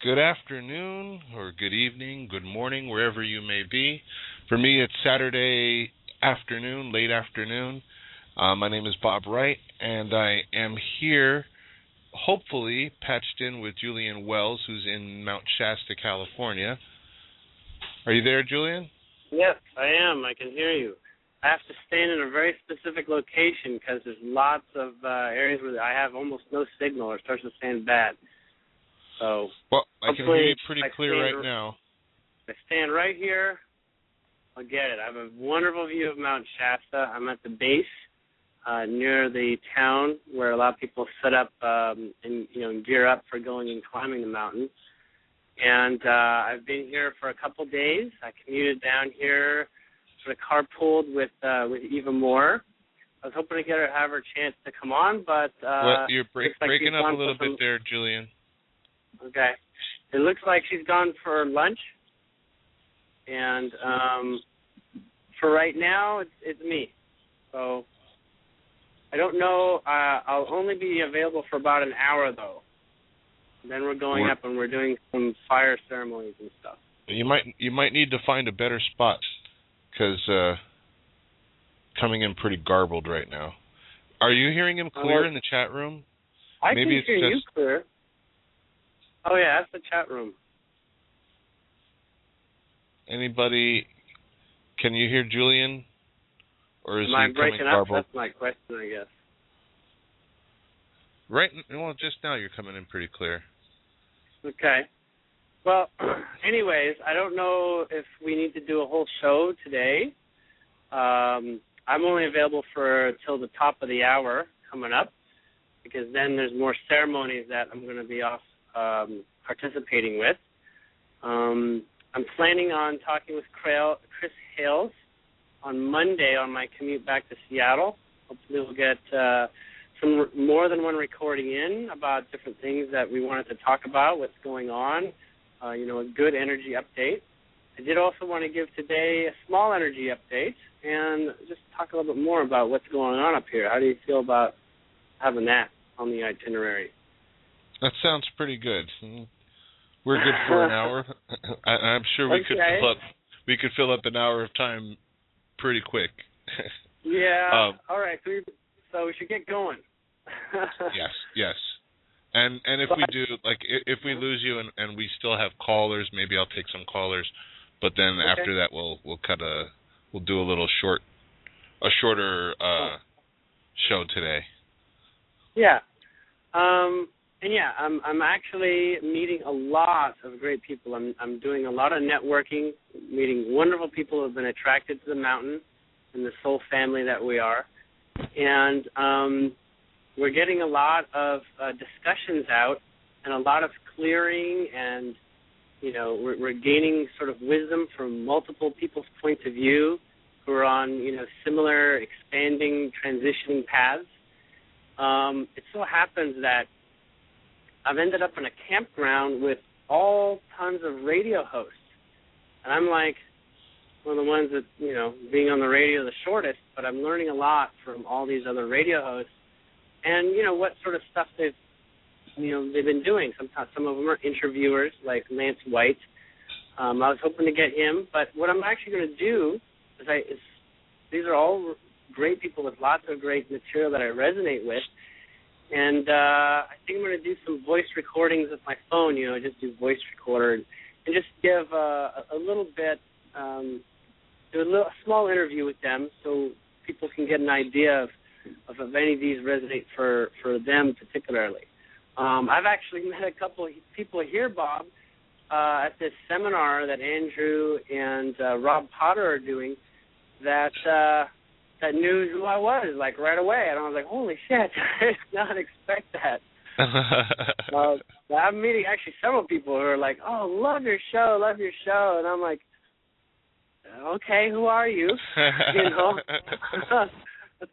Good afternoon, or good evening, good morning, wherever you may be. For me, it's Saturday afternoon, late afternoon. My name is Bob Wright, and I am here, hopefully, patched in with Julian Wells, who's in Mount Shasta, California. Are you there, Julian? Yes, I am. I can hear you. I have to stand in a very specific location because there's lots of areas where I have almost no signal or it starts to sound bad. So, well, I can hear you pretty clear right now. I stand right here. I'll get it. I have a wonderful view of Mount Shasta. I'm at the base near the town where a lot of people set up and gear up for going and climbing the mountain. And I've been here for a couple days. I commuted down here, sort of carpooled with Eva Moore. I was hoping to have her a chance to come on, but well, you're breaking up a little bit there, Julian. Okay. It looks like she's gone for lunch, and for right now, it's me. So I don't know. I'll only be available for about an hour, though. Then we're going up and we're doing some fire ceremonies and stuff. You might need to find a better spot because coming in pretty garbled right now. Are you hearing him clear in the chat room? I can hear you clear. Oh, yeah, that's the chat room. Anybody, can you hear Julian? Or is Am I he coming breaking garbled? up? That's my question, I guess. Right, well, just now you're coming in pretty clear. Okay. Well, anyways, I don't know if we need to do a whole show today. I'm only available till the top of the hour coming up, because then there's more ceremonies that I'm going to be off participating with. I'm planning on talking with Chris Hales on Monday on my commute back to Seattle. Hopefully we'll get some more than one recording in about different things that we wanted to talk about, what's going on, a good energy update. I did also want to give today a small energy update and just talk a little bit more about what's going on up here. How do you feel about having that on the itinerary? That sounds pretty good. We're good for an hour. I'm sure we could fill up an hour of time pretty quick. Yeah. All right. So we should get going. Yes. And if we do, like, if we lose you and we still have callers, maybe I'll take some callers. But then after that, we'll do a little shorter show today. Yeah. I'm actually meeting a lot of great people. I'm doing a lot of networking, meeting wonderful people who have been attracted to the mountain and the soul family that we are. And we're getting a lot of discussions out and a lot of clearing, and, we're gaining sort of wisdom from multiple people's points of view who are on, similar expanding, transitioning paths. It so happens that I've ended up in a campground with all tons of radio hosts. And I'm like one of the ones that, being on the radio the shortest, but I'm learning a lot from all these other radio hosts and, what sort of stuff they've been doing. Sometimes some of them are interviewers like Lance White. I was hoping to get him, but what I'm actually going to do is these are all great people with lots of great material that I resonate with. And I think I'm going to do some voice recordings with my phone, just do voice recorder and just give a little bit, do a small interview with them so people can get an idea of if any of these resonate for them particularly. I've actually met a couple of people here, Bob, at this seminar that Andrew and Rob Potter are doing that knew who I was, like, right away. And I was like, holy shit, I did not expect that. I'm meeting actually several people who are like, oh, love your show. And I'm like, okay, who are you?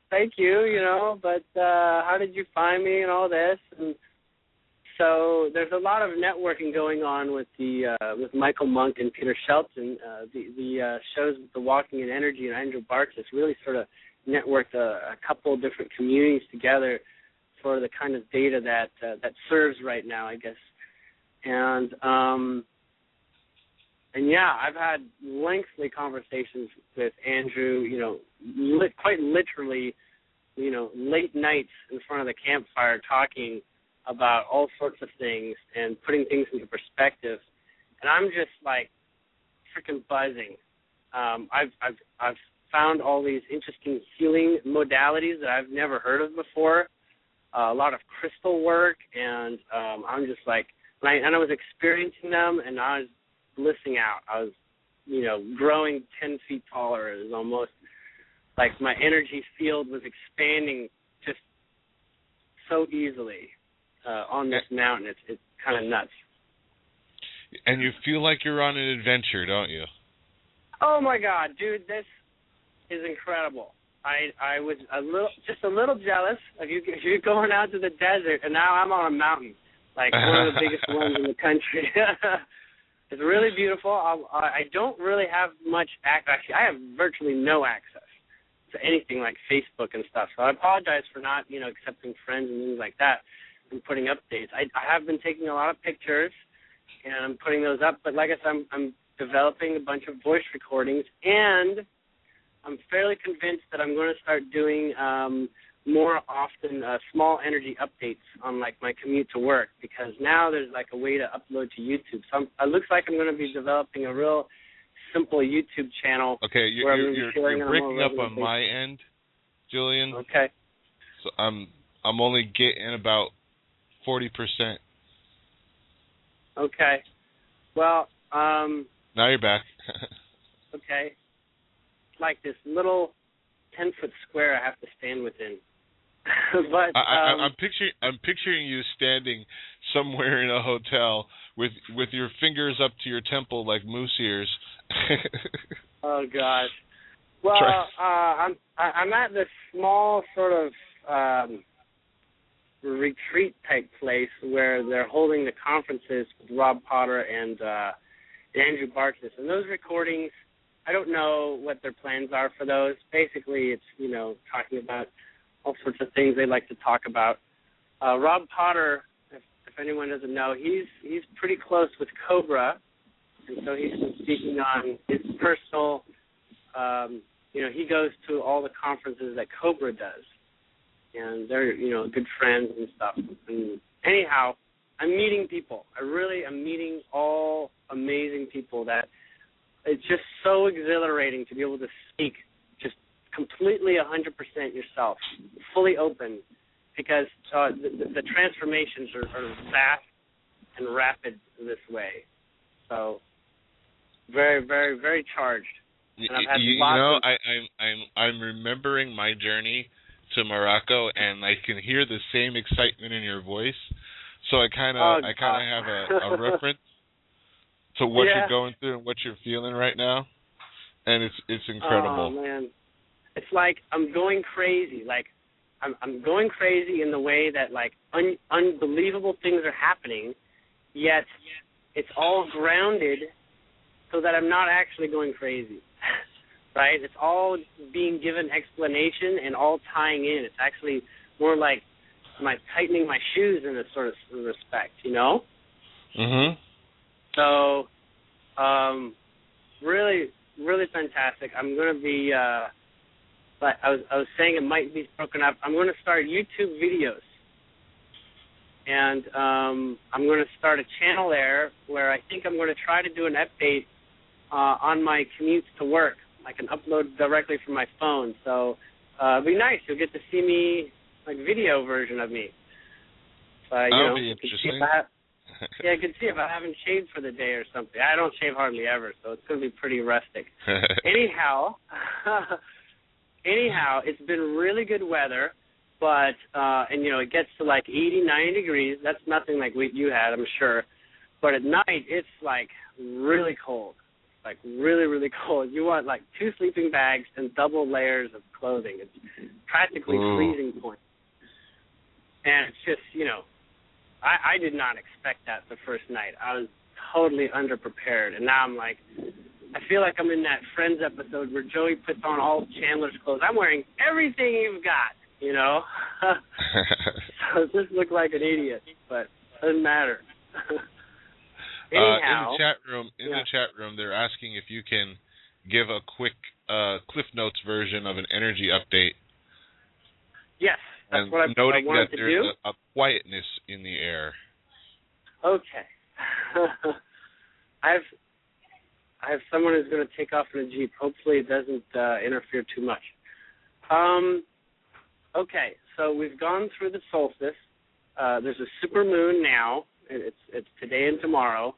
Thank you, but how did you find me and all this? And so there's a lot of networking going on with with Michael Monk and Peter Shelton. The shows with the Walking in Energy and Andrew Bartis really sort of networked a couple of different communities together for the kind of data that serves right now, I guess. And yeah, I've had lengthy conversations with Andrew, quite literally, late nights in front of the campfire talking about all sorts of things and putting things into perspective. And I'm just like freaking buzzing. I've found all these interesting healing modalities that I've never heard of before. A lot of crystal work, and I'm just like, and I was experiencing them, and I was blissing out. I was, growing 10 feet taller. It was almost like my energy field was expanding just so easily on this mountain. It's kind of nuts. And you feel like you're on an adventure, don't you? Oh my God, dude, this is incredible. I was a little jealous of you going out to the desert, and now I'm on a mountain, like one of the biggest ones in the country. It's really beautiful. I don't really have much actually, I have virtually no access to anything like Facebook and stuff. So I apologize for not, accepting friends and things like that and putting updates. I have been taking a lot of pictures, and I'm putting those up. But like I said, I'm developing a bunch of voice recordings, and I'm fairly convinced that I'm going to start doing more often small energy updates on like my commute to work, because now there's like a way to upload to YouTube. So it looks like I'm going to be developing a real simple YouTube channel. Okay, you're breaking up on my end, Julian. Okay. So I'm only getting about 40%. Okay. Well. Now you're back. Okay. It's like this little 10-foot square I have to stand within. But I'm picturing you standing somewhere in a hotel with your fingers up to your temple like moose ears. Oh gosh. Well, I'm at this small sort of retreat type place where they're holding the conferences with Rob Potter and Andrew Bartkus. And those recordings, I don't know what their plans are for those. Basically, it's, talking about all sorts of things they like to talk about. Rob Potter, if anyone doesn't know, he's pretty close with Cobra, and so he's been speaking on his personal, he goes to all the conferences that Cobra does, and they're, good friends and stuff. And anyhow, I'm meeting people. I really am meeting all amazing people that it's just so exhilarating to be able to speak just completely 100% yourself, fully open, because the transformations are fast and rapid this way. So very, very, very charged. And I've had I'm remembering my journey to Morocco, and I can hear the same excitement in your voice. So I kind of have a reference to what you're going through and what you're feeling right now, and it's incredible. Oh man, it's like I'm going crazy. Like I'm going crazy in the way that like unbelievable things are happening, yet it's all grounded so that I'm not actually going crazy. Right? It's all being given explanation and all tying in. It's actually more like tightening my shoes in a sort of respect, Mhm. So, really, really fantastic. I'm going to be, but I was saying it might be broken up. I'm going to start YouTube videos, and I'm going to start a channel there where I think I'm going to try to do an update on my commutes to work. I can upload directly from my phone, so it'll be nice. You'll get to see me, like video version of me. That'll be interesting. Yeah, you can see if I haven't shaved for the day or something. I don't shave hardly ever, so it's going to be pretty rustic. Anyhow, it's been really good weather, but, it gets to like 80, 90 degrees. That's nothing like what you had, I'm sure. But at night, it's like really cold, like really, really cold. You want like 2 sleeping bags and double layers of clothing. It's practically freezing point. And it's just, I did not expect that the first night. I was totally underprepared, and now I'm like, I feel like I'm in that Friends episode where Joey puts on all Chandler's clothes. I'm wearing everything you've got, So I just look like an idiot, but it doesn't matter. Anyhow, in the chat room, they're asking if you can give a quick Cliff Notes version of an energy update. Yes, that's and what I wanted to do. Noting that there's a quietness in the air. Okay. I have someone who's going to take off in a Jeep. Hopefully it doesn't interfere too much. Okay, so we've gone through the solstice. There's a super moon now. It's today and tomorrow.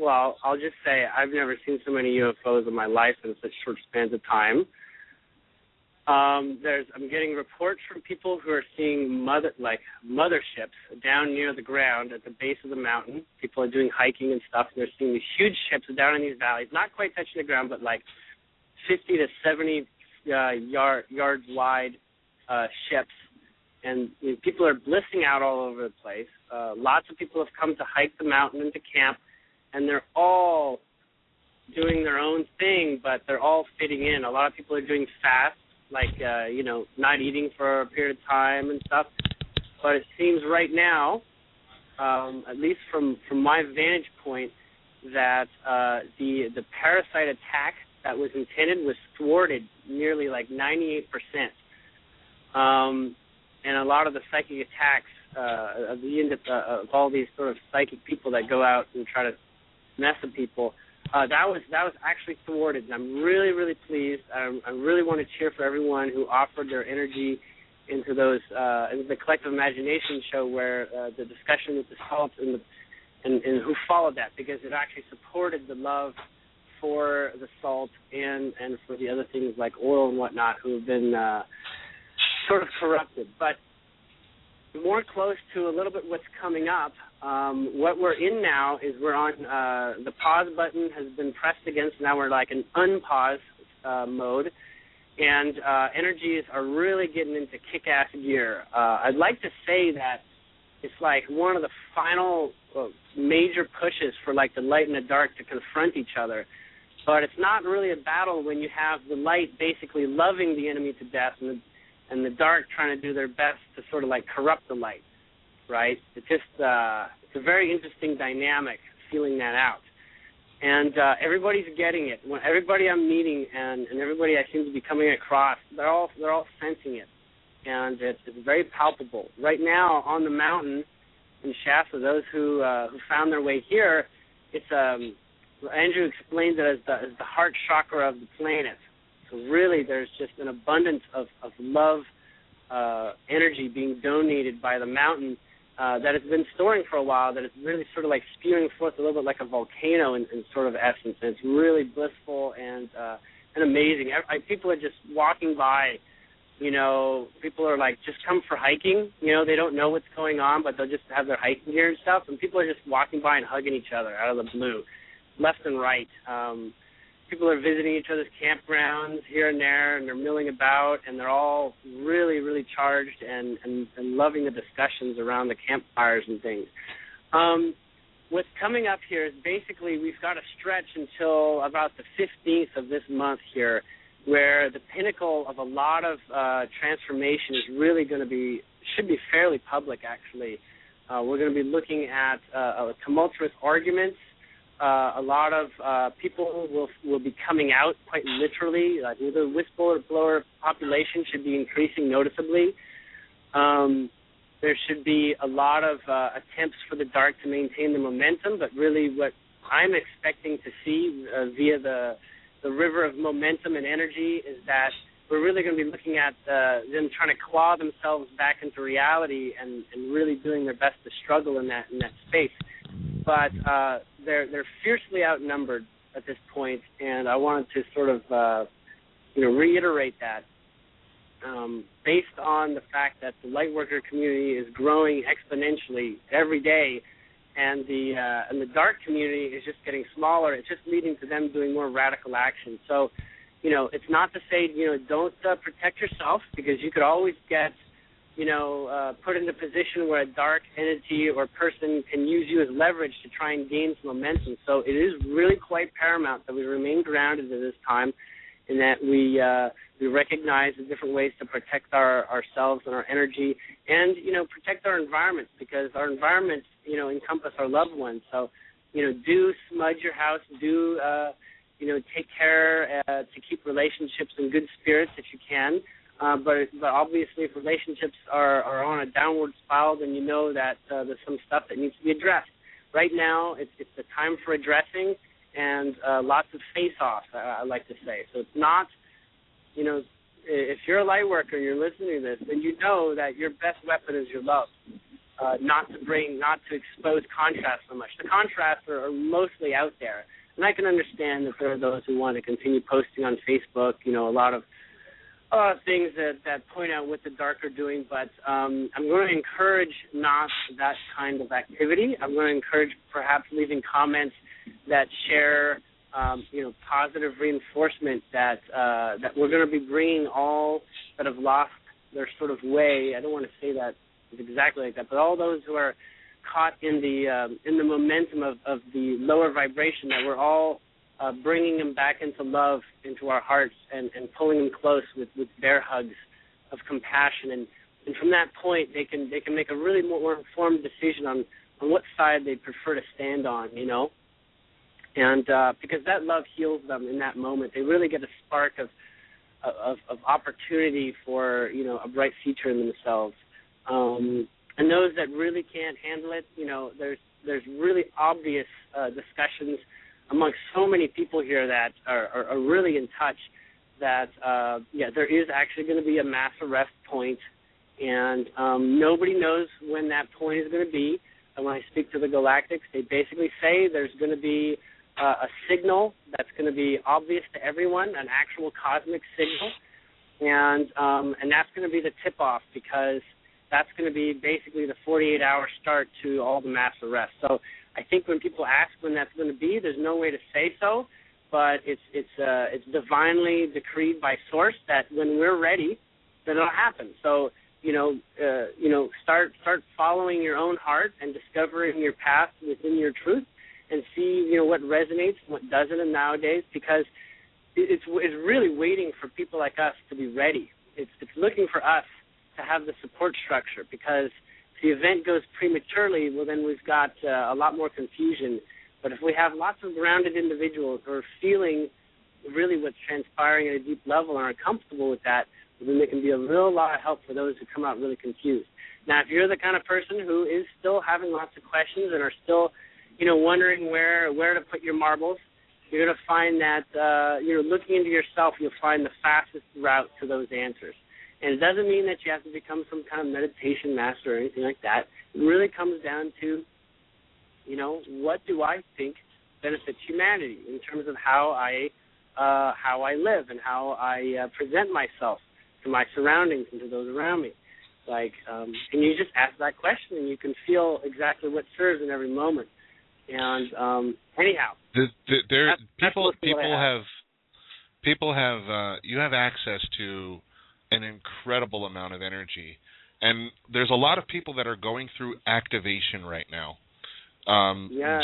Well, I'll just say I've never seen so many UFOs in my life in such short spans of time. I'm getting reports from people who are seeing motherships down near the ground at the base of the mountain. People are doing hiking and stuff, and they're seeing these huge ships down in these valleys, not quite touching the ground, but like 50 to 70 yards wide ships. And people are blissing out all over the place. Lots of people have come to hike the mountain and to camp, and they're all doing their own thing, but they're all fitting in. A lot of people are doing fasts, like, not eating for a period of time and stuff. But it seems right now, at least from my vantage point, that the parasite attack that was intended was thwarted nearly like 98%. And a lot of the psychic attacks of all these sort of psychic people that go out and try to mess with people, that was actually thwarted, and I'm really, really pleased. I really want to cheer for everyone who offered their energy into those into the Collective Imagination show, where the discussion with the salt and who followed that, because it actually supported the love for the salt and for the other things like oil and whatnot, who have been sort of corrupted. But more close to a little bit what's coming up, what we're in now is we're on the pause button has been pressed against. Now we're like in unpause mode, and energies are really getting into kick-ass gear. I'd like to say that it's like one of the final major pushes for like the light and the dark to confront each other. But it's not really a battle when you have the light basically loving the enemy to death and the dark trying to do their best to sort of like corrupt the light, right? It's just it's a very interesting dynamic, feeling that out. And everybody's getting it. When everybody I'm meeting and everybody I seem to be coming across, they're all sensing it, and it's very palpable. Right now on the mountain in Shasta, those who found their way here, it's Andrew explained it as the heart chakra of the planet. So really, there's just an abundance of love energy being donated by the mountain that has been storing for a while, that is really sort of like spewing forth a little bit like a volcano in sort of essence. And it's really blissful and amazing. People are just walking by. People are like, just come for hiking. They don't know what's going on, but they'll just have their hiking gear and stuff. And people are just walking by and hugging each other out of the blue, left and right. People are visiting each other's campgrounds here and there, and they're milling about, and they're all really, really charged and loving the discussions around the campfires and things. What's coming up here is basically we've got a stretch until about the 15th of this month here, where the pinnacle of a lot of transformation is really going to should be fairly public, actually. We're going to be looking at tumultuous arguments. A lot of people will be coming out quite literally. The whistleblower population should be increasing noticeably. There should be a lot of attempts for the dark to maintain the momentum, but really what I'm expecting to see via the river of momentum and energy is that we're really going to be looking at them trying to claw themselves back into reality and really doing their best to struggle in that space. But they're fiercely outnumbered at this point, and I wanted to sort of reiterate that based on the fact that the lightworker community is growing exponentially every day, and the dark community is just getting smaller. It's just leading to them doing more radical action. So, it's not to say don't protect yourself, because you could always get put in a position where a dark entity or person can use you as leverage to try and gain some momentum. So it is really quite paramount that we remain grounded at this time in that we recognize the different ways to protect ourselves and our energy, and protect our environments, because our environments encompass our loved ones. So do smudge your house, do take care to keep relationships in good spirits if you can. But obviously, if relationships are on a downward spiral, then you know that there's some stuff that needs to be addressed. Right now, it's the time for addressing, and lots of face-offs, I like to say. So it's not, if you're a light worker and you're listening to this, then you know that your best weapon is your love. Not to expose contrast so much. The contrasts are mostly out there. And I can understand that there are those who want to continue posting on Facebook, a lot of things that point out what the dark are doing, but I'm going to encourage not that kind of activity. I'm going to encourage perhaps leaving comments that share, positive reinforcement that we're going to be bringing all that have lost their sort of way. I don't want to say that exactly like that, but all those who are caught in the momentum of the lower vibration, that we're all bringing them back into love, into our hearts, and pulling them close with bear hugs of compassion. And from that point, they can make a really more informed decision on what side they prefer to stand on, And because that love heals them in that moment, they really get a spark of opportunity for a bright future in themselves. And those that really can't handle it, there's really obvious discussions amongst so many people here that are really in touch that, there is actually going to be a mass arrest point, and nobody knows when that point is going to be. And when I speak to the Galactics, they basically say there's going to be a signal that's going to be obvious to everyone, an actual cosmic signal, and that's going to be the tip-off, because that's going to be basically the 48-hour start to all the mass arrests. So I think when people ask when that's going to be, there's no way to say so, but it's divinely decreed by Source that when we're ready, then it'll happen. So start following your own heart and discovering your path within your truth, and see what resonates and what doesn't. And nowadays, because it's really waiting for people like us to be ready. It's looking for us to have the support structure, because if the event goes prematurely, well, then we've got a lot more confusion. But if we have lots of grounded individuals who are feeling really what's transpiring at a deep level and are comfortable with that, then there can be a real lot of help for those who come out really confused. Now, if you're the kind of person who is still having lots of questions and are still, wondering where to put your marbles, you're going to find that, looking into yourself, you'll find the fastest route to those answers. And it doesn't mean that you have to become some kind of meditation master or anything like that. It really comes down to, what do I think benefits humanity in terms of how I live and how I present myself to my surroundings and to those around me. And you just ask that question, and you can feel exactly what serves in every moment. And anyhow, people have you have access to an incredible amount of energy, and there's a lot of people that are going through activation right now.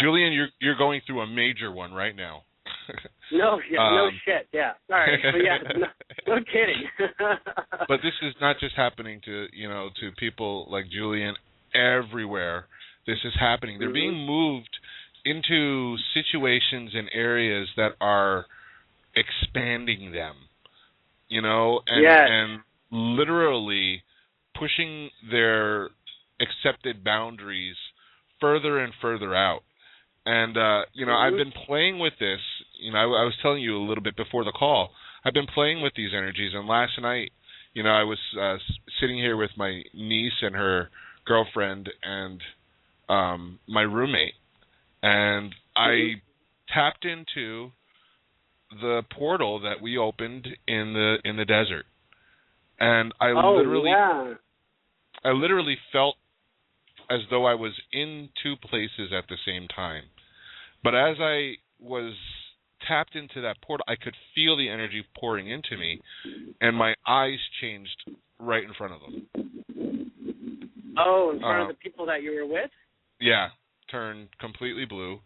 Julian, you're going through a major one right now. No shit, yeah. Sorry, but no kidding. But this is not just happening to people like Julian. Everywhere this is happening. They're being moved into situations and areas that are expanding them. And literally pushing their accepted boundaries further and further out. And, I've been playing with this. I was telling you a little bit before the call. I've been playing with these energies. And last night, I was sitting here with my niece and her girlfriend and my roommate. And I tapped into the portal that we opened in the desert. And I literally felt as though I was in two places at the same time. But as I was tapped into that portal, I could feel the energy pouring into me, and my eyes changed right in front of them. Oh, in front of the people that you were with? Yeah, turned completely blue,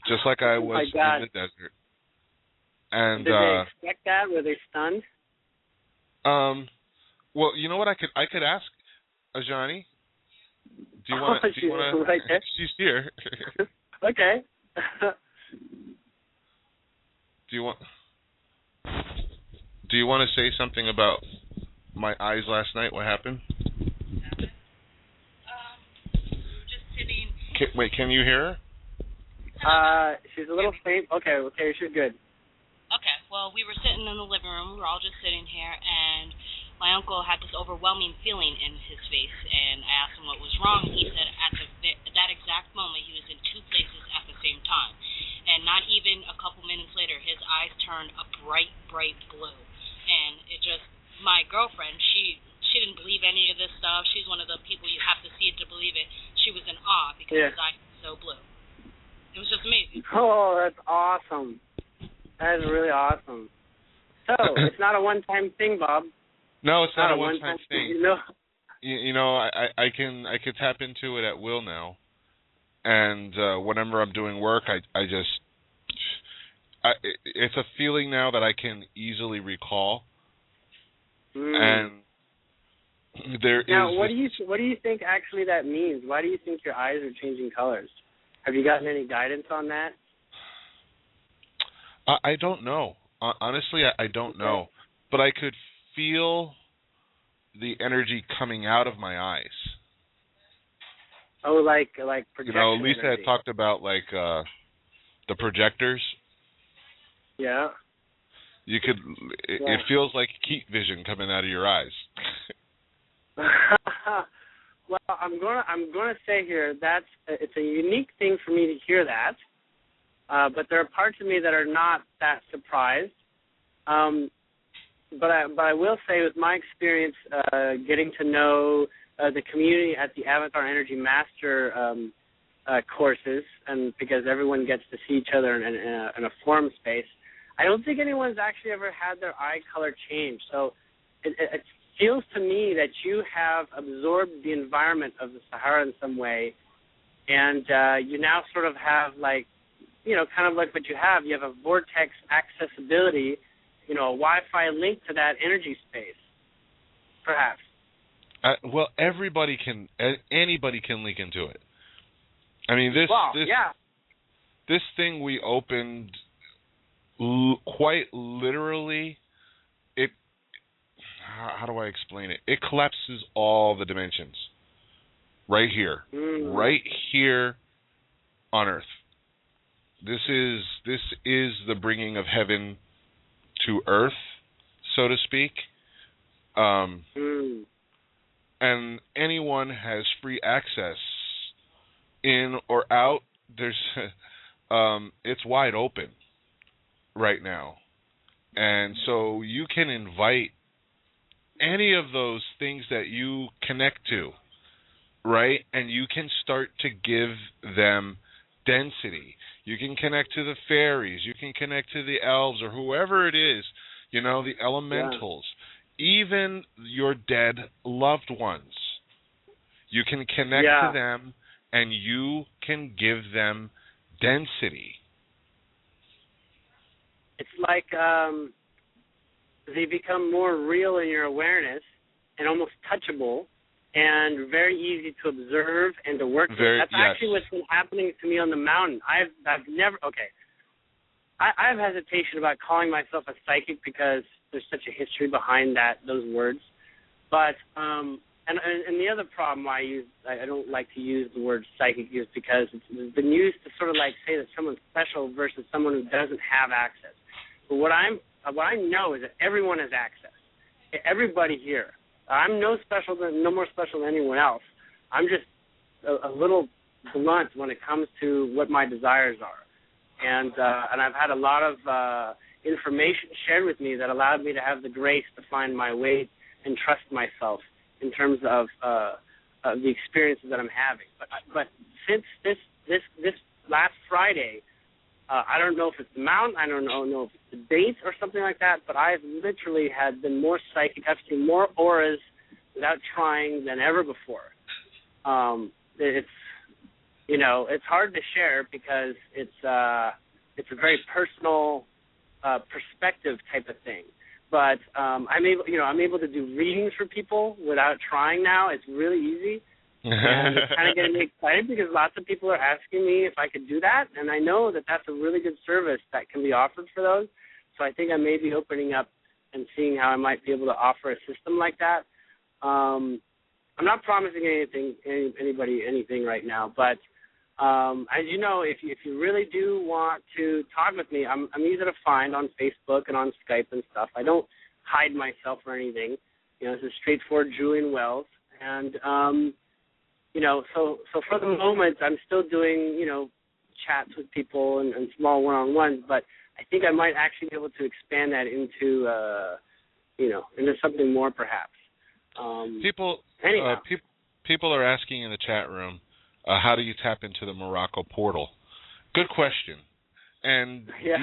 just like I was in the desert. And did they expect that? Were they stunned? well, you know what? I could ask Ajani. Do you want to? She's right there. She's here. Okay. Do you want to say something about my eyes last night? What happened? Just sitting. Wait, can you hear her? She's a little faint. Okay, she's good. Okay, well, we were sitting in the living room. We were all just sitting here, and my uncle had this overwhelming feeling in his face, and I asked him what was wrong. He said at that exact moment he was in two places at the same time, and not even a couple minutes later, his eyes turned a bright, bright blue, and it just, my girlfriend, she didn't believe any of this stuff. She's one of the people you have to see it to believe it. She was in awe because his eyes were so blue. It was just amazing. Oh, that's awesome. That is really awesome. So, it's not a one-time thing, Bob. No, it's not a one-time thing. You know? You know, I can tap into it at will now, and whenever I'm doing work, it's a feeling now that I can easily recall, and there now, is. What do you think actually that means? Why do you think your eyes are changing colors? Have you gotten any guidance on that? I don't know. Honestly, I don't know, but I could feel the energy coming out of my eyes. Oh, like projection. You know, Lisa energy. had talked about like the projectors. Yeah. You could. It feels like heat vision coming out of your eyes. Well, I'm gonna say here it's a unique thing for me to hear that, but there are parts of me that are not that surprised. But I will say, with my experience getting to know the community at the Avatar Energy Master courses, and because everyone gets to see each other in a forum space, I don't think anyone's actually ever had their eye color change. So it feels to me that you have absorbed the environment of the Sahara in some way, and you now sort of have kind of like what you have. You have a vortex accessibility, a Wi-Fi link to that energy space, perhaps. Well, anybody can link into it. I mean, this thing we opened quite literally. How do I explain it? It collapses all the dimensions right here on Earth. This is the bringing of heaven to Earth, so to speak. And anyone has free access in or out. There's it's wide open right now, and so you can invite any of those things that you connect to, right? And you can start to give them density. You can connect to the fairies. You can connect to the elves or whoever it is, the elementals, even your dead loved ones. You can connect to them, and you can give them density. It's like they become more real in your awareness and almost touchable and very easy to observe and to work with. That's actually what's been happening to me on the mountain. I've never, I have hesitation about calling myself a psychic because there's such a history behind those words. But, and the other problem why I don't like to use the word psychic is because it's been used to sort of like say that someone's special versus someone who doesn't have access. But what I know is that everyone has access. Everybody here. I'm no more special than anyone else. I'm just a little blunt when it comes to what my desires are, and I've had a lot of information shared with me that allowed me to have the grace to find my way and trust myself in terms of the experiences that I'm having. But since this last Friday, I don't know if it's the mountain, I don't know if it's the dates or something like that, but I've literally been more psychic. I've seen more auras without trying than ever before. It's hard to share because it's a very personal perspective type of thing. But I'm able to do readings for people without trying now. It's really easy. And it's kind of getting me excited because lots of people are asking me if I could do that, and I know that that's a really good service that can be offered for those. So I think I may be opening up and seeing how I might be able to offer a system like that. I'm not promising anybody anything right now, but as you know, if you really do want to talk with me, I'm easy to find on Facebook and on Skype and stuff. I don't hide myself or anything. It's a straightforward Julian Wells, and so for the moment, I'm still doing chats with people and small one-on-ones, but I think I might actually be able to expand that into into something more perhaps. People are asking in the chat room, how do you tap into the Morocco portal? Good question. And yeah.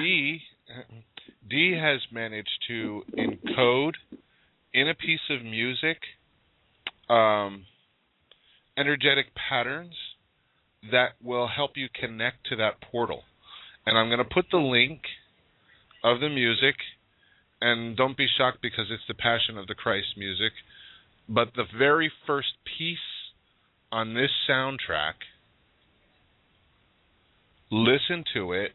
D has managed to encode in a piece of music energetic patterns that will help you connect to that portal. And I'm going to put the link of the music, and don't be shocked because it's the Passion of the Christ music, but the very first piece on this soundtrack, listen to it,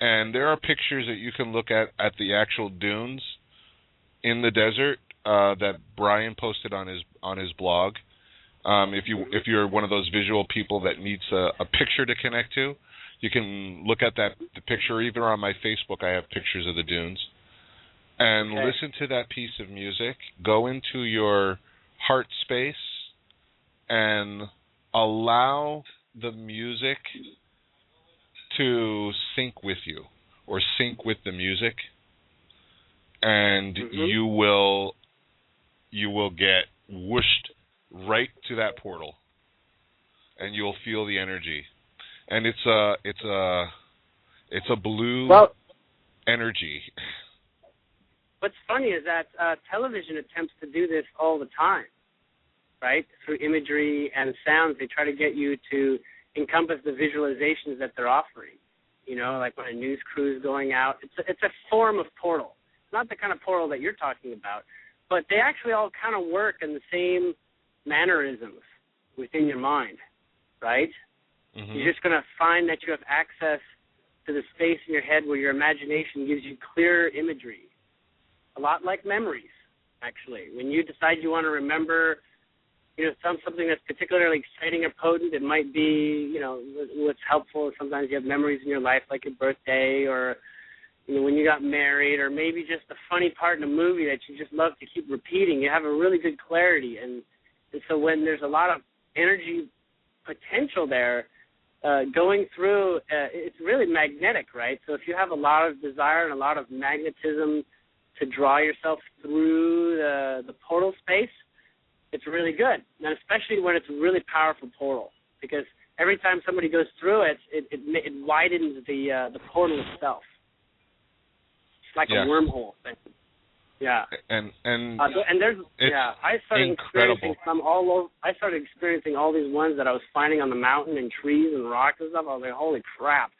and there are pictures that you can look at the actual dunes in the desert that Brian posted on his blog. If you're one of those visual people that needs a picture to connect to, you can look at the picture. Even on my Facebook, I have pictures of the dunes. And listen to that piece of music. Go into your heart space and allow the music to sync with you, or sync with the music, and you will get whooshed right to that portal, and you'll feel the energy. And it's a blue energy. What's funny is that television attempts to do this all the time, right? Through imagery and sounds, they try to get you to encompass the visualizations that they're offering. Like when a news crew is going out, it's a form of portal. Not the kind of portal that you're talking about, but they actually all kind of work in the same mannerisms within your mind, right? Mm-hmm. You're just going to find that you have access to the space in your head where your imagination gives you clear imagery, a lot like memories, actually. When you decide you want to remember, something that's particularly exciting or potent, it might be, what's helpful. Sometimes you have memories in your life, like your birthday, or when you got married, or maybe just a funny part in a movie that you just love to keep repeating. You have a really good clarity, and so when there's a lot of energy potential there, going through, it's really magnetic, right? So if you have a lot of desire and a lot of magnetism to draw yourself through the portal space, it's really good, and especially when it's a really powerful portal, because every time somebody goes through it, it widens the portal itself. It's like a wormhole thing. Yeah. And there's I started experiencing some all over. I started experiencing all these ones that I was finding on the mountain and trees and rocks and stuff. I was like, holy crap.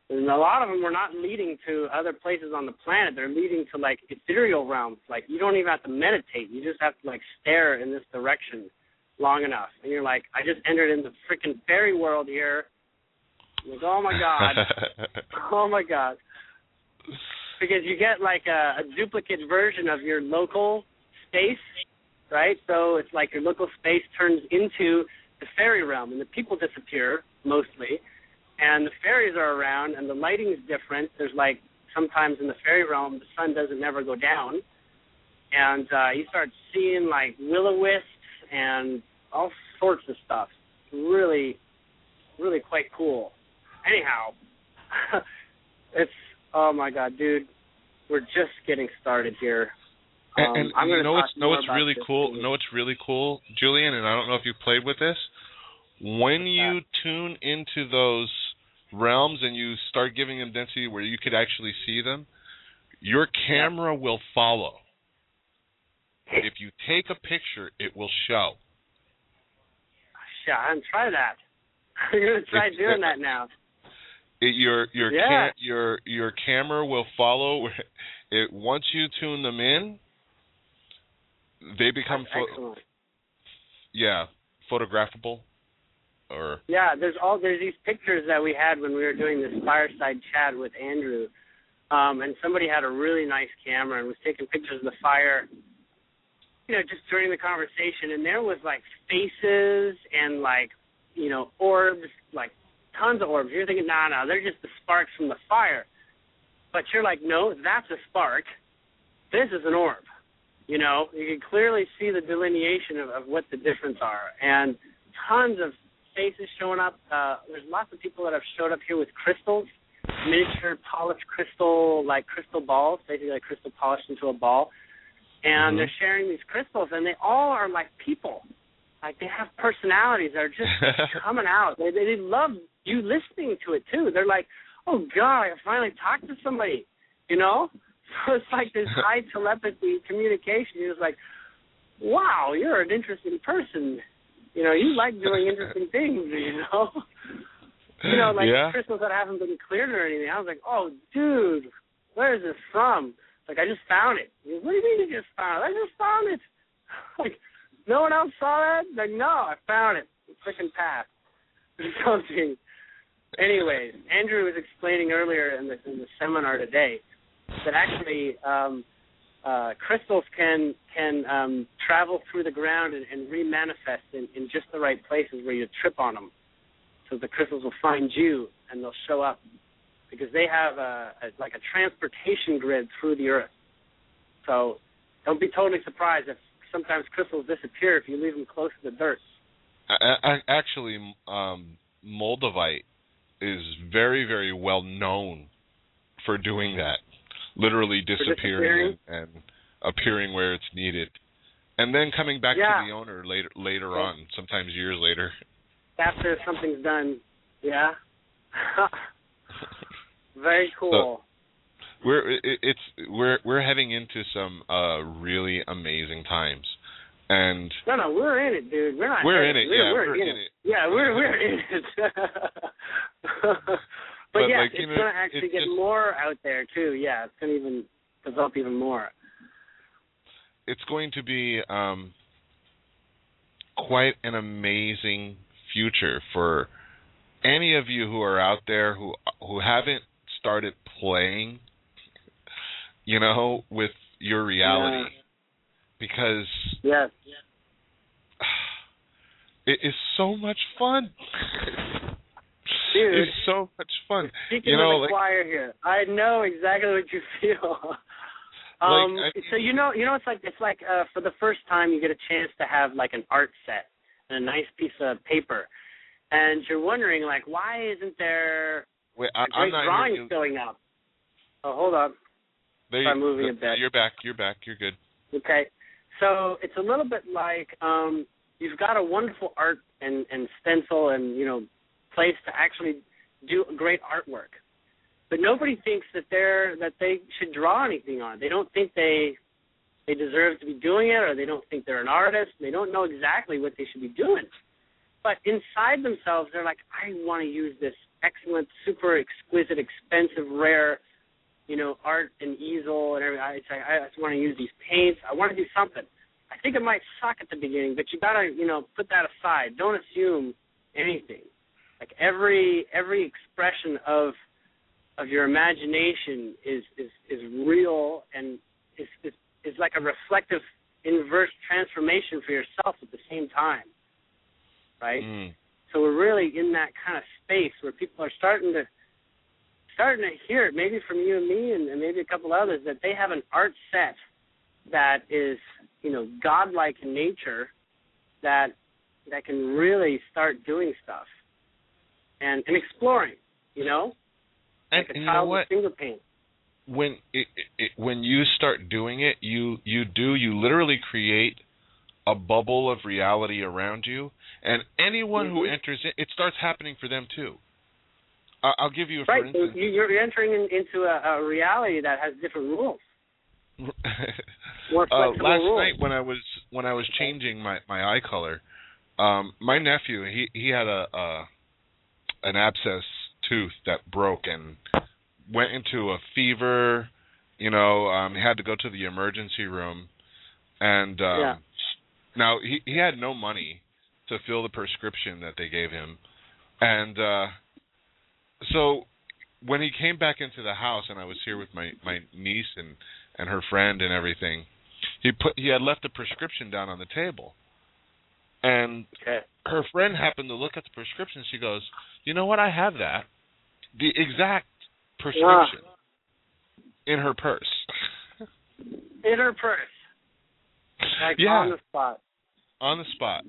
And a lot of them were not leading to other places on the planet. They're leading to, like, ethereal realms. Like, you don't even have to meditate. You just have to, like, stare in this direction long enough. And you're like, I just entered in the freaking fairy world here. I'm like, oh, my God. Oh, my God. Because you get, like, a duplicate version of your local space, right? So it's like your local space turns into the fairy realm, and the people disappear, mostly. And the fairies are around, and the lighting is different. There's, like, sometimes in the fairy realm, the sun doesn't never go down. And you start seeing, like, will-o-wisps and all sorts of stuff. Really, really quite cool. Anyhow, it's, oh, my God, dude, we're just getting started here. And I'm going to know what's really cool? Know what's really cool, Julian, and I don't know if you've played with this? When you tune into those realms and you start giving them density where you could actually see them, your camera will follow. If you take a picture, it will show. Yeah, I'm trying that. I'm going to try doing that now. Your camera will follow it once you tune them in. They become photographable. Or there's these pictures that we had when we were doing this fireside chat with Andrew, and somebody had a really nice camera and was taking pictures of the fire, just during the conversation, and there was like faces and like orbs, like tons of orbs. You're thinking, no, they're just the sparks from the fire, but you're like, no, that's a spark. This is an orb. You can clearly see the delineation of what the difference are, and tons of faces showing up. There's lots of people that have showed up here with crystals, miniature polished crystal, like crystal balls, basically like crystal polished into a ball. And they're sharing these crystals, and they all are like people. Like they have personalities that are just coming out. They love you listening to it, too. They're like, oh, God, I finally talked to somebody, So it's like this high telepathy communication. You're just like, wow, you're an interesting person. You like doing interesting things, crystals that haven't been cleared or anything. I was like, oh, dude, where is this from? Like, I just found it. What do you mean you just found it? I just found it. Like, no one else saw that? Like, no, I found it. Freaking path or something. Anyways, Andrew was explaining earlier in the seminar today that actually crystals can travel through the ground and remanifest in just the right places where you trip on them. So the crystals will find you and they'll show up because they have a transportation grid through the earth. So don't be totally surprised if sometimes crystals disappear if you leave them close to the dirt. Actually, Moldavite is very, very well known for doing that. Literally disappearing and appearing where it's needed, and then coming back to the owner later on, sometimes years later. After something's done, yeah. Very cool. So we're heading into some really amazing times, and no, we're in it, dude. We're not. We're in it. We're in it. Yeah, we're in it. But yeah, it's going to actually get more out there, too. Yeah, it's going to even develop even more. It's going to be quite an amazing future for any of you who are out there who haven't started playing, with your reality. Yeah. Because it is so much fun. Dude, it's so much fun. Speaking of the choir here, I know exactly what you feel. It's like for the first time you get a chance to have like an art set and a nice piece of paper, and you're wondering like, why isn't there great drawings going up? Oh, hold on. I'm moving a bit. You're back. You're good. Okay, so it's a little bit like you've got a wonderful art and stencil and place to actually do great artwork, but nobody thinks that they should draw anything on it. They don't think they deserve to be doing it, or they don't think they're an artist. They don't know exactly what they should be doing, but inside themselves they're like, I want to use this excellent, super exquisite, expensive, rare art and easel and everything. I just want to use these paints. I want to do something. I think it might suck at the beginning, but you gotta put that aside. Don't assume anything. Like every expression of your imagination is real and is like a reflective inverse transformation for yourself at the same time, right? So we're really in that kind of space where people are starting to hear it, maybe from you and me and maybe a couple others, that they have an art set that is godlike in nature, that can really start doing stuff. And exploring, like a child with finger paint. When you start doing it, you literally create a bubble of reality around you, and anyone who enters it starts happening for them too. I'll give you for instance. So you're entering into a reality that has different rules. More flexible last rules. night when I was changing my eye color, my nephew he had an abscess tooth that broke and went into a fever. He had to go to the emergency room, and now he had no money to fill the prescription that they gave him, and so when he came back into the house, and I was here with my niece and her friend and everything, he had left a prescription down on the table, and her friend happened to look at the prescription. She goes, "You know what? I have that, the exact prescription in her purse." In her purse, on the spot. On the spot.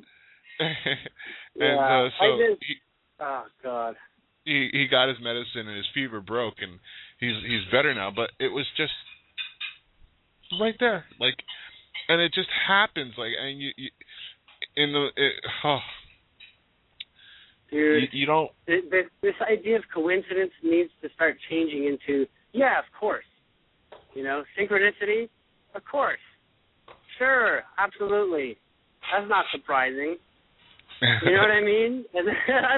And so oh God. He got his medicine and his fever broke and he's better now. But it was just right there, and it just happens, and dude, you don't. This idea of coincidence needs to start changing into of course, synchronicity, of course, sure, absolutely, that's not surprising. You know what I mean? And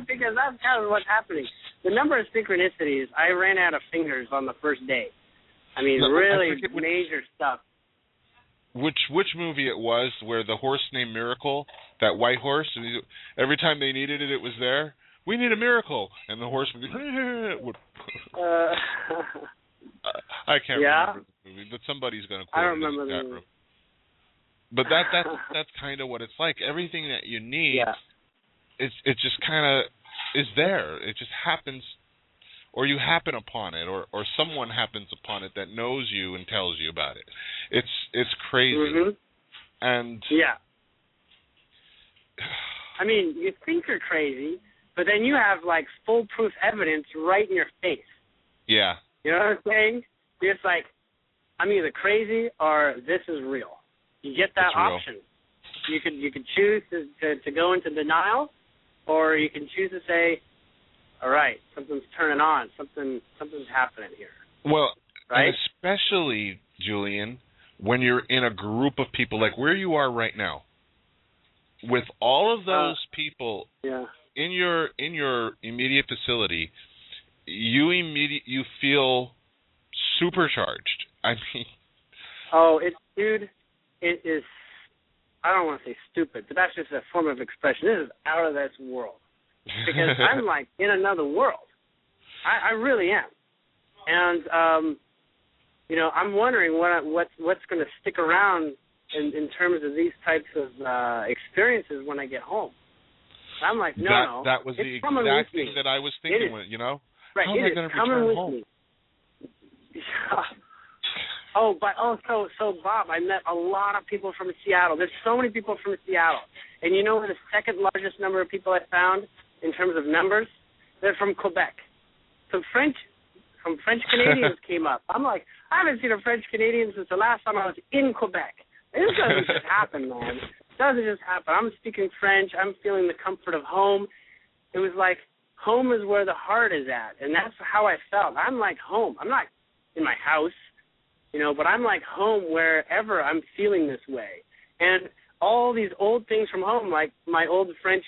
because that's kind of what's happening. The number of synchronicities, I ran out of fingers on the first day. I mean, really major stuff. Which movie it was where the horse named Miracle, that white horse, and every time they needed it, it was there. We need a miracle, and the horse would be. I can't remember the movie, but somebody's going to quote it in the chat room. But that's kind of what it's like. Everything that you need, it just kind of is there. It just happens, or you happen upon it, or someone happens upon it that knows you and tells you about it. It's crazy. Mm-hmm. And I mean, you think you're crazy, but then you have foolproof evidence right in your face. Yeah. You know what I'm saying? You're just I'm either crazy or this is real. You get that option. You could choose to go into denial, or you can choose to say, all right, something's turning on, something's happening here. Well, right? And especially, Julian, when you're in a group of people like where you are right now, with all of those people in your immediate facility, you feel supercharged. I mean, it is. I don't want to say stupid, but that's just a form of expression. This is out of this world because I'm in another world. I really am, and I'm wondering what's going to stick around in terms of these types of experiences when I get home. I'm like, no. That was the exact thing that I was thinking. Right, how am I going to return home? So Bob, I met a lot of people from Seattle. There's so many people from Seattle. And you know the second largest number of people I found in terms of numbers? They're from Quebec. Some French Canadians came up. I'm like, I haven't seen a French Canadian since the last time I was in Quebec. This doesn't just happen, man. It doesn't just happen. I'm speaking French. I'm feeling the comfort of home. It was like home is where the heart is at, and that's how I felt. I'm like home. I'm not in my house, but I'm like home wherever I'm feeling this way. And all these old things from home, like my old French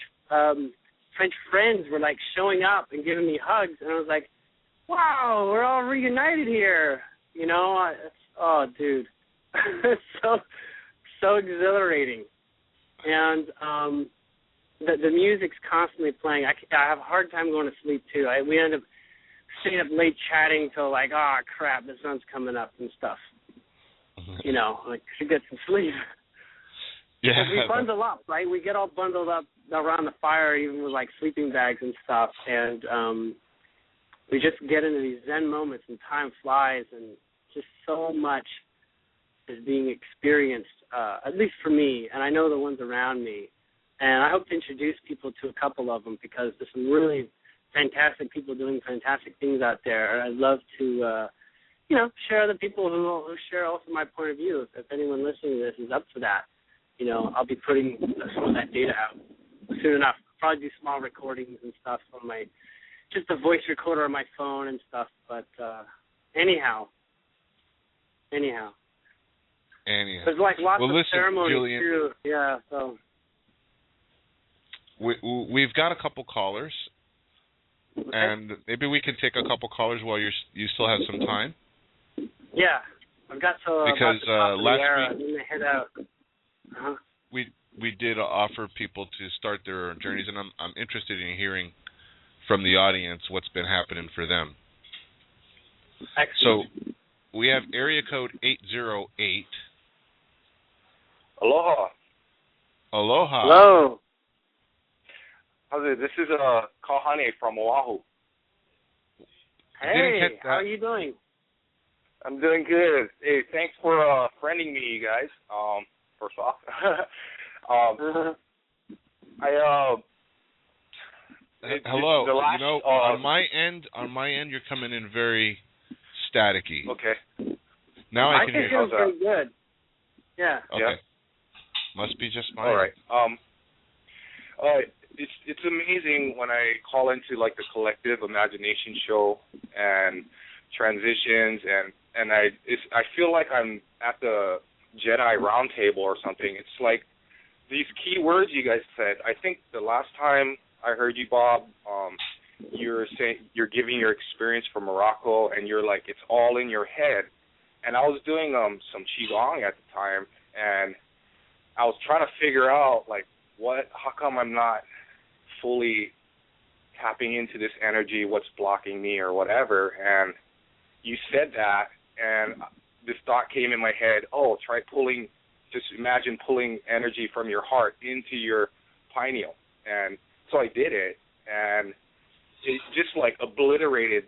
friends were showing up and giving me hugs, and I was like, wow, we're all reunited here. Oh, dude, it's so exhilarating. And the music's constantly playing. I have a hard time going to sleep too. We end up staying up late chatting till crap, the sun's coming up and stuff. Should get some sleep. Yeah. Because we bundle up, right? We get all bundled up around the fire, even with sleeping bags and stuff, and we just get into these Zen moments, and time flies, and just so much is being experienced, at least for me, and I know the ones around me. And I hope to introduce people to a couple of them because there's some really fantastic people doing fantastic things out there. I'd love to, share the people who share also my point of view. If anyone listening to this is up for that, I'll be putting some of that data out soon enough. I'll probably do small recordings and stuff on just a voice recorder on my phone and stuff. But anyhow. There's lots of ceremonies Julian, too. Yeah, so. We've got a couple callers. and maybe we can take a couple callers while you still have some time. Yeah, I've got to because last week I'm gonna head out. Uh-huh. we did offer people to start their journeys, and I'm interested in hearing from the audience what's been happening for them. Excellent. So we have area code 808. Aloha. Aloha. Hello. How's it? This is Kahane from Oahu. Hey, how are you doing? I'm doing good. Hey, thanks for friending me, you guys. First off, hello. The last, on my end, you're coming in very staticky. Okay. Now I can hear you. I think you're pretty good. Yeah. Okay. Yeah. Must be just fine. All right. It's amazing when I call into like the Collective Imagination show and transitions and I feel like I'm at the Jedi round table or something. It's like these key words you guys said. I think the last time I heard you, Bob, you're saying you're giving your experience from Morocco and you're like it's all in your head. And I was doing some qigong at the time and I was trying to figure out like how come I'm not fully tapping into this energy, what's blocking me or whatever. And you said that, and this thought came in my head, just imagine pulling energy from your heart into your pineal. And so I did it, and it just like obliterated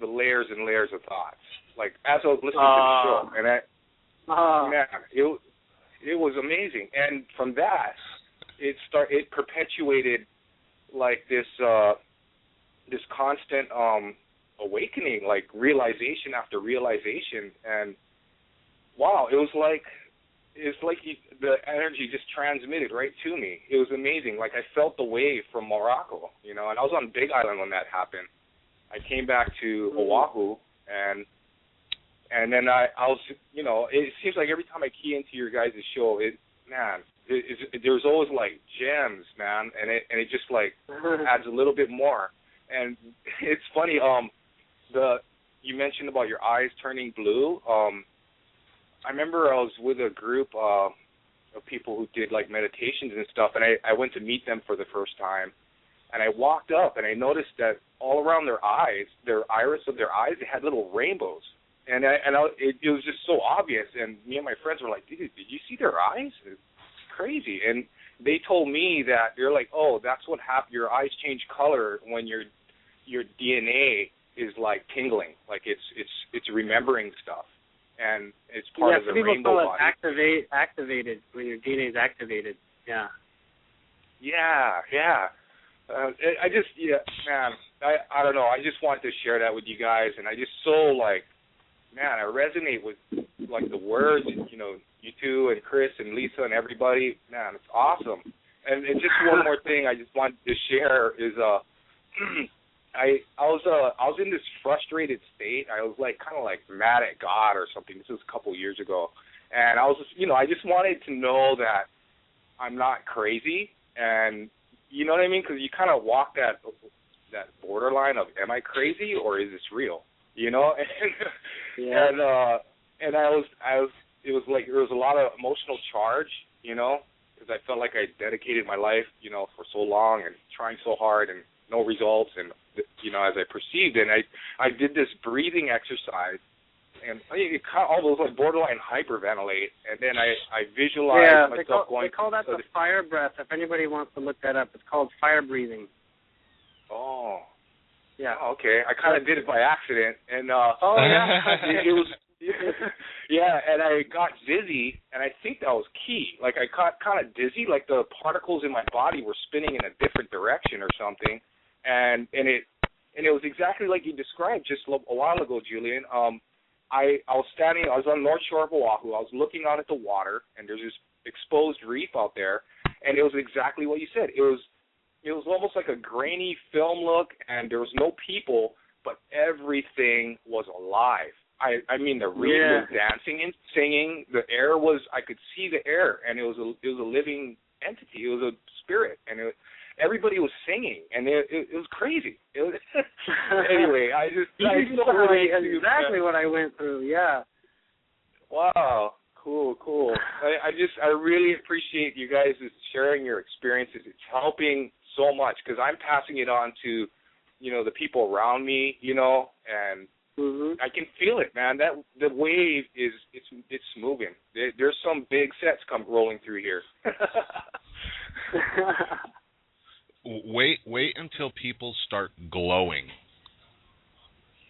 the layers and layers of thoughts. Like as I was listening to the show, and man, it was amazing. And from that, it perpetuated like this constant awakening, like realization after realization, and wow, it was like the energy just transmitted right to me. It was amazing. Like I felt the wave from Morocco, and I was on Big Island when that happened. I came back to Oahu, and then I was, it seems like every time I key into your guys' show, there's always like gems, man, and it just like adds a little bit more. And it's funny, you mentioned about your eyes turning blue. I remember I was with a group of people who did like meditations and stuff, and I went to meet them for the first time, and I walked up and I noticed that all around their eyes, their iris of their eyes, they had little rainbows, and it was just so obvious. And me and my friends were like, "Dude, did you see their eyes? It's crazy." And they told me that they're like, "Oh, that's what happens. Your eyes change color when your DNA is like tingling, like it's remembering stuff, and it's part of the rainbow body." People call it activated when your DNA is activated. Yeah. Yeah. Man, I don't know. I just wanted to share that with you guys, and I just I resonate with like the words, you two and Chris and Lisa and everybody. Man, it's awesome. And just one more thing I just wanted to share is I was in this frustrated state. I was like kind of like mad at God or something. This was a couple of years ago, and I was just I just wanted to know that I'm not crazy, and you know what I mean, because you kind of walk that borderline of am I crazy or is this real? Yeah. And it was like there was a lot of emotional charge, because I felt like I dedicated my life, for so long and trying so hard and no results, and as I perceived it, and I did this breathing exercise, and it all those like borderline hyperventilate, and then I visualized myself going. They call that the fire breath. If anybody wants to look that up, it's called fire breathing. Oh. Yeah. Oh, okay. I kind of did it by accident, and it was. Yeah, and I got dizzy, and I think that was key. Like I got kind of dizzy, like the particles in my body were spinning in a different direction or something, and it was exactly like you described just a while ago, Julian. I was on the North Shore of Oahu. I was looking out at the water, and there's this exposed reef out there, and it was exactly what you said. It was almost like a grainy film look, and there was no people, but everything was alive. I mean, the reef was dancing and singing. The air was, I could see the air, and it was a living entity. It was a spirit, and everybody was singing, and it was crazy. It exactly what I went through. Yeah. Wow. Cool. I really appreciate you guys sharing your experiences. It's helping so much because I'm passing it on to, the people around me, and I can feel it, man. That the wave it's moving. There's some big sets come rolling through here. Wait until people start glowing.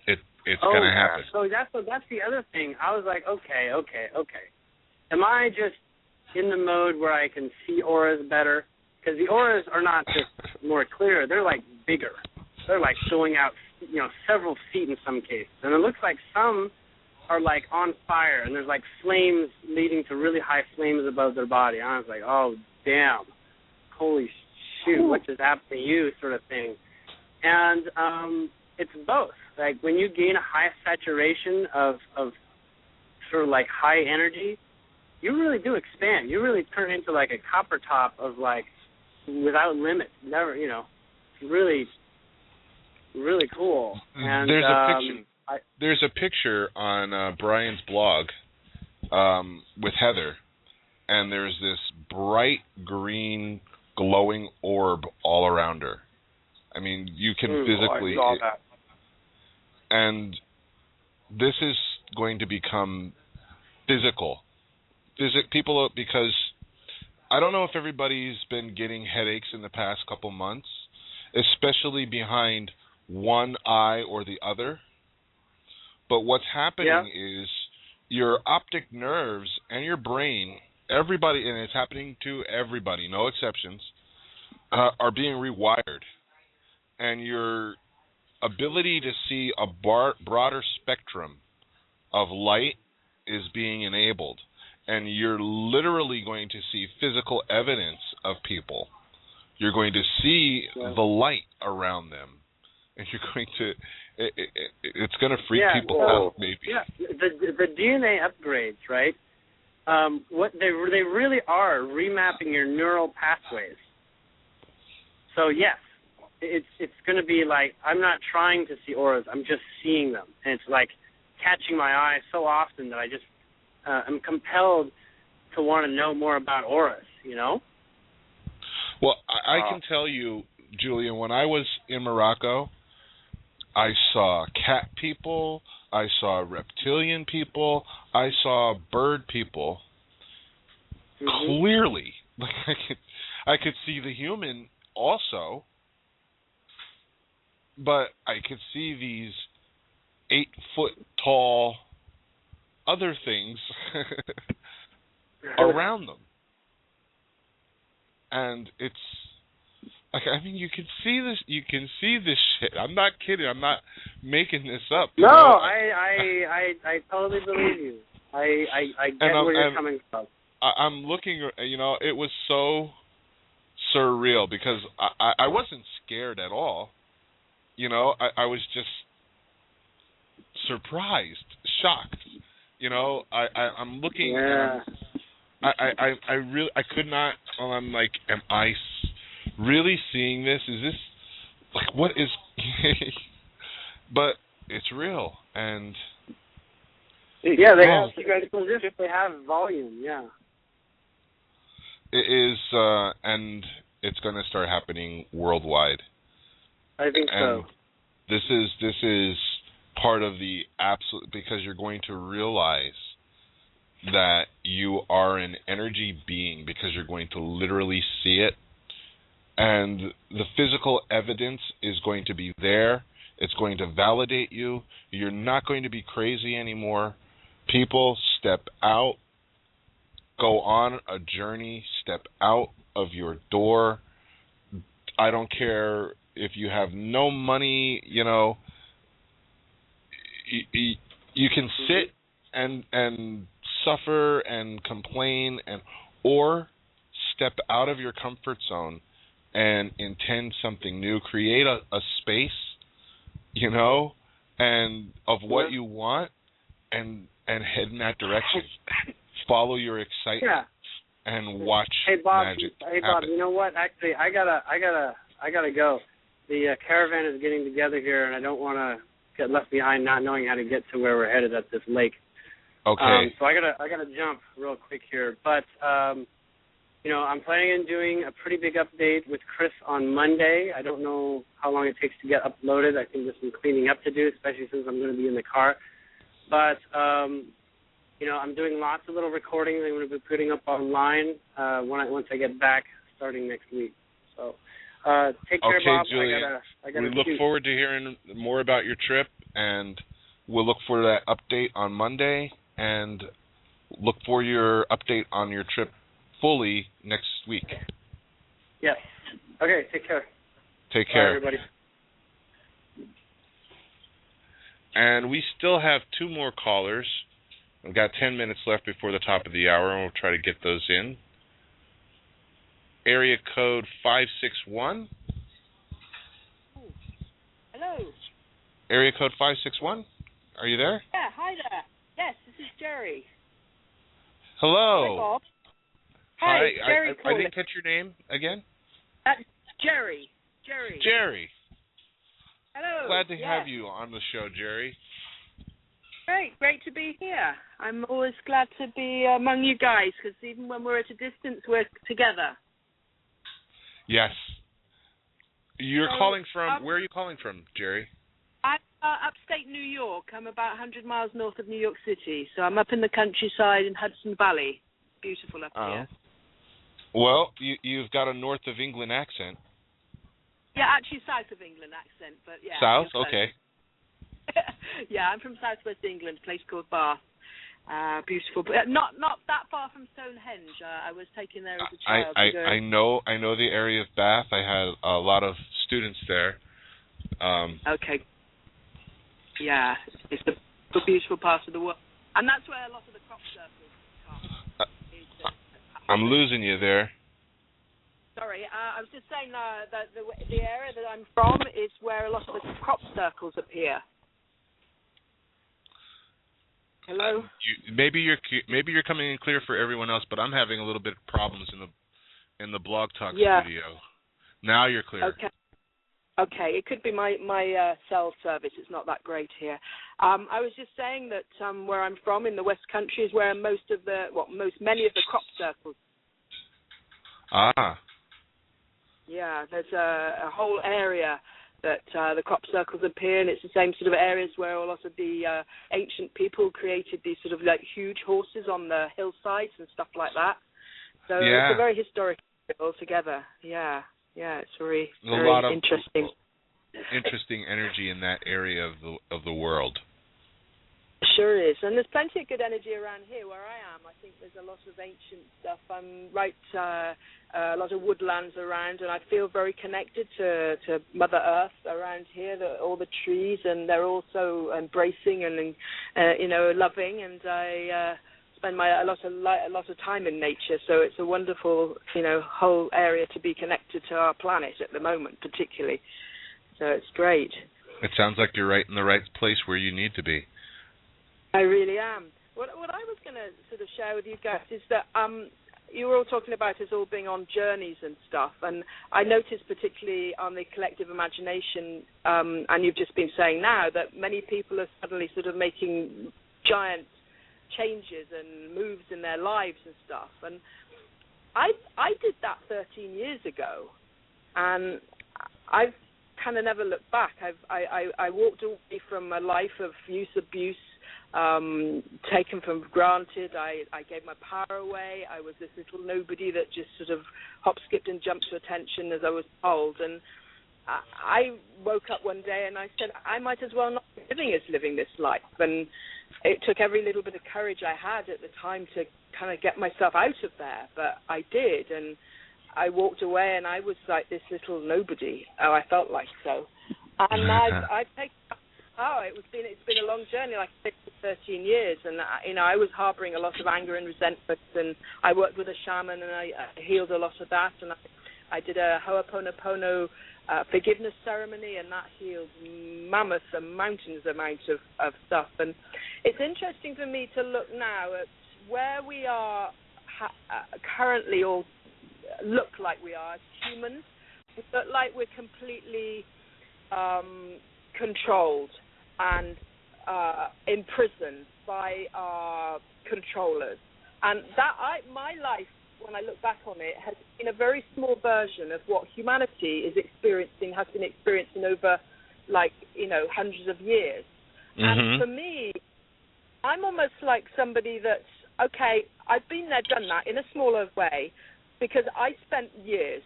It's gonna happen. So that's the other thing. I was like, okay. Am I just in the mode where I can see auras better? Because the auras are not just more clear; they're like bigger. They're like showing out, several feet in some cases, and it looks like some are like on fire, and there's like flames leading to really high flames above their body. I was like, oh damn, holy shoot, what just happened to you, sort of thing. And it's both. Like when you gain a high saturation of sort of like high energy, you really do expand. You really turn into like a copper top of like without limit. Never, really, really cool. And there's a picture on Brian's blog with Heather, and there's this bright green glowing orb all around her. I mean, you can physically. I saw that. And this is going to become physical. People, because I don't know if everybody's been getting headaches in the past couple months, especially behind one eye or the other. But what's happening is your optic nerves and your brain, everybody, and it's happening to everybody, no exceptions, are being rewired. And your ability to see a broader spectrum of light is being enabled. And you're literally going to see physical evidence of people. You're going to see the light around them. And you're going to, it's going to freak people out, maybe. Yeah, the DNA upgrades, right? What they really are remapping your neural pathways. So yes, it's going to be like, I'm not trying to see auras, I'm just seeing them. And it's like catching my eye so often that I just am compelled to want to know more about auras, Well, I can tell you, Julian, when I was in Morocco, I saw cat people, I saw reptilian people, I saw bird people clearly. Like I could see the human also, but I could see these 8-foot tall other things around them. And it's like, I mean, you can see this shit. I'm not kidding. I'm not making this up. No, I totally believe you. I get where you're coming from. I'm looking, it was so surreal because I wasn't scared at all. I was just surprised, shocked. I'm looking. Yeah. I could not. Well, I'm like, am I really seeing this? Is this like what is? But it's real, and yeah, they have. They have volume. Yeah. It is, and it's going to start happening worldwide. I think and so. This is part of the absolute, because you're going to realize that you are an energy being, because you're going to literally see it, and the physical evidence is going to be there. It's going to validate you. You're not going to be crazy anymore. People, step out, go on a journey, step out of your door. I don't care if you have no money, you can sit and suffer and complain, or step out of your comfort zone and intend something new. Create a space, and of what you want, and head in that direction. Follow your excitement and watch magic happen. Hey Bob, you know what? Actually, I gotta go. The caravan is getting together here, and I don't want to get left behind not knowing how to get to where we're headed at this lake. Okay. So I gotta jump real quick here, but I'm planning on doing a pretty big update with Chris on Monday. I don't know how long it takes to get uploaded. I think there's some cleaning up to do, especially since I'm going to be in the car. But I'm doing lots of little recordings I'm going to be putting up online once I get back, starting next week. So take care, Bob. Julia. I gotta we look forward to hearing more about your trip, and we'll look for that update on Monday, and look for your update on your trip fully next week. Yes. Okay, take care. Take care. Bye, everybody. And we still have 2 more callers. We've got 10 minutes left before the top of the hour, and we'll try to get those in. Area code 561. Hello. Area code 561. Are you there? Yeah, hi there. Yes, this is Jerry. Hello. Hi, Bob. Hi. Jerry I didn't catch your name again. Jerry. Jerry. Hello. Glad to have you on the show, Jerry. Great to be here. I'm always glad to be among you guys, because even when we're at a distance, we're together. Yes. You're calling from, where are you calling from, Jerry? I'm upstate New York. I'm about 100 miles north of New York City, so I'm up in the countryside in Hudson Valley. Beautiful up here. Well, you've got a north of England accent. Yeah, actually south of England accent, but yeah. South? Okay. Yeah, I'm from southwest England, a place called Bath. Beautiful, but not that far from Stonehenge. I was taken there as a child. I know the area of Bath. I had a lot of students there. Okay. Yeah, it's a beautiful part of the world, and that's where a lot of the crop circles come. I'm losing you there. Sorry, I was just saying that the area that I'm from is where a lot of the crop circles appear. Hello. Maybe you're coming in clear for everyone else, but I'm having a little bit of problems in the Blog Talk studio. Now you're clear. Okay. It could be my cell service. It's not that great here. I was just saying that where I'm from in the West Country is where many of the crop circles. Ah. Yeah, there's a whole area that the crop circles appear, and it's the same sort of areas where a lot of the ancient people created these sort of like huge horses on the hillsides and stuff like that. So it's a very historic altogether. Yeah, it's very interesting. Interesting energy in that area of the world. Sure is, and there's plenty of good energy around here where I am. I think there's a lot of ancient stuff. I'm a lot of woodlands around, and I feel very connected to Mother Earth around here. All the trees, and they're also embracing and loving. And I spend a lot of time in nature, so it's a wonderful whole area to be connected to our planet at the moment, particularly. So it's great. It sounds like you're right in the right place where you need to be. I really am. What I was going to sort of share with you guys is that you were all talking about us all being on journeys and stuff, and I noticed particularly on the collective imagination, and you've just been saying now, that many people are suddenly sort of making giant changes and moves in their lives and stuff. And I did that 13 years ago, and I've kind of never looked back. I walked away from a life of abuse, taken for granted. I gave my power away. I was this little nobody that just sort of hop, skipped, and jumped to attention as I was told. And I woke up one day and I said, I might as well not be living this life. And it took every little bit of courage I had at the time to kind of get myself out of there, but I did. And I walked away and I was like this little nobody. I felt like so. And I've taken power. It's been a long journey, like I said, 13 years, and I was harboring a lot of anger and resentment, and I worked with a shaman, and I healed a lot of that, and I did a Ho'oponopono forgiveness ceremony, and that healed mammoth and mountains amount of stuff. And it's interesting for me to look now at where we are currently, or look like we are as humans. We look like we're completely controlled. and imprisoned by our controllers. And my life, when I look back on it, has been a very small version of what humanity has been experiencing over, hundreds of years. And for me, I'm almost like somebody that's, okay, I've been there, done that in a smaller way, because I spent years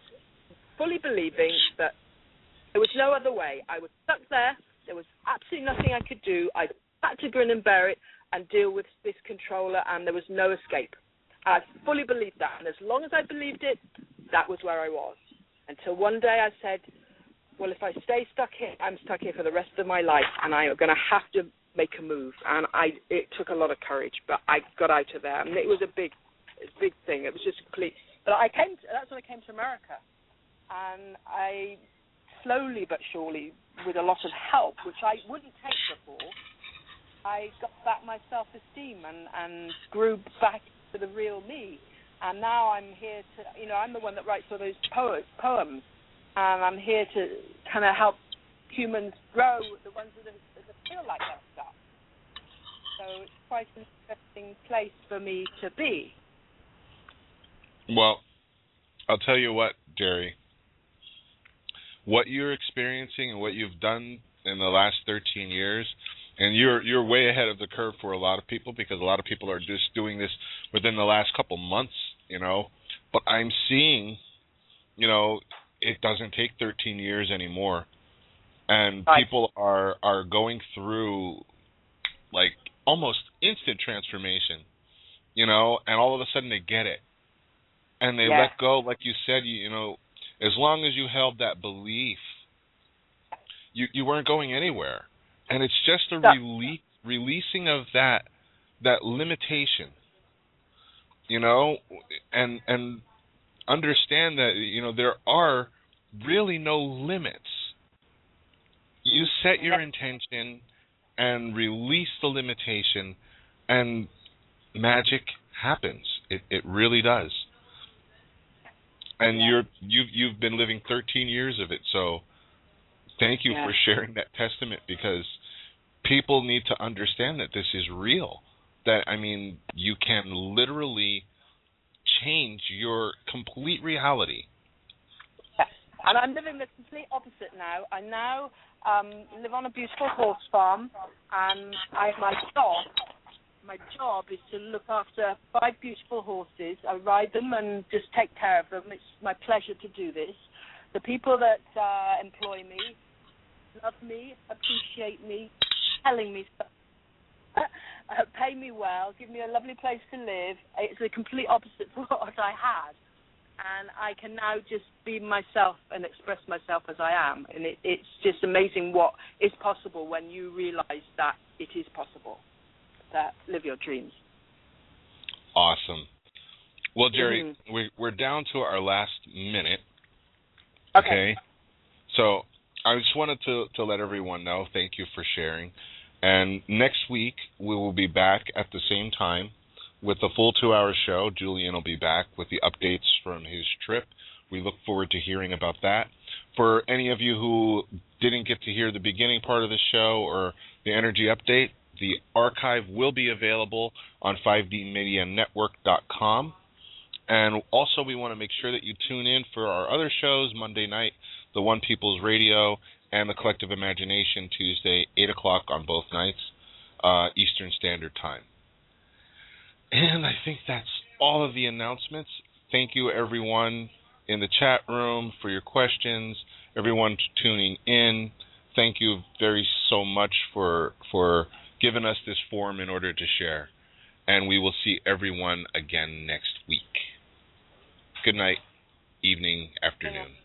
fully believing that there was no other way. I was stuck there. There was absolutely nothing I could do. I had to grin and bear it and deal with this controller, and there was no escape. I fully believed that, and as long as I believed it, that was where I was. Until one day I said, well, if I stay stuck here, I'm stuck here for the rest of my life, and I'm going to have to make a move. And it took a lot of courage, but I got out of there. And it was a big thing. It was just complete. But that's when I came to America, and I slowly but surely, with a lot of help, which I wouldn't take before, I got back my self-esteem and grew back to the real me. And now I'm here to, I'm the one that writes all those poems, and I'm here to kind of help humans grow, the ones that feel like that stuff. So it's quite an interesting place for me to be. Well, I'll tell you what, Jerry. What you're experiencing and what you've done in the last 13 years, and you're way ahead of the curve for a lot of people, because a lot of people are just doing this within the last couple months, But I'm seeing, it doesn't take 13 years anymore. And people are going through, like, almost instant transformation, and all of a sudden they get it. And they let go, like you said, as long as you held that belief, you weren't going anywhere. And it's just a releasing of that limitation, and understand that, there are really no limits. You set your intention and release the limitation, and magic happens. It really does. And you've been living 13 years of it, so thank you for sharing that testament, because people need to understand that this is real. That, you can literally change your complete reality. Yes, and I'm living the complete opposite now. I now live on a beautiful horse farm, and my job is to look after 5 beautiful horses. I ride them and just take care of them. It's my pleasure to do this. The people that employ me love me, appreciate me, telling me stuff, pay me well, give me a lovely place to live. It's the complete opposite to what I had. And I can now just be myself and express myself as I am. And it's just amazing what is possible when you realize that it is possible. That live your dreams. Awesome. Well, Jerry, we're down to our last minute. Okay. So I just wanted to let everyone know, thank you for sharing. And next week, we will be back at the same time with the full 2-hour show. Julian will be back with the updates from his trip. We look forward to hearing about that. For any of you who didn't get to hear the beginning part of the show or the energy update, the archive will be available on 5dmedianetwork.com. And also, we want to make sure that you tune in for our other shows, Monday night, the One People's Radio, and the Collective Imagination, Tuesday, 8 o'clock on both nights, Eastern Standard Time. And I think that's all of the announcements. Thank you, everyone in the chat room, for your questions, everyone tuning in. Thank you so much for giving us this forum in order to share. And we will see everyone again next week. Good night, evening, afternoon.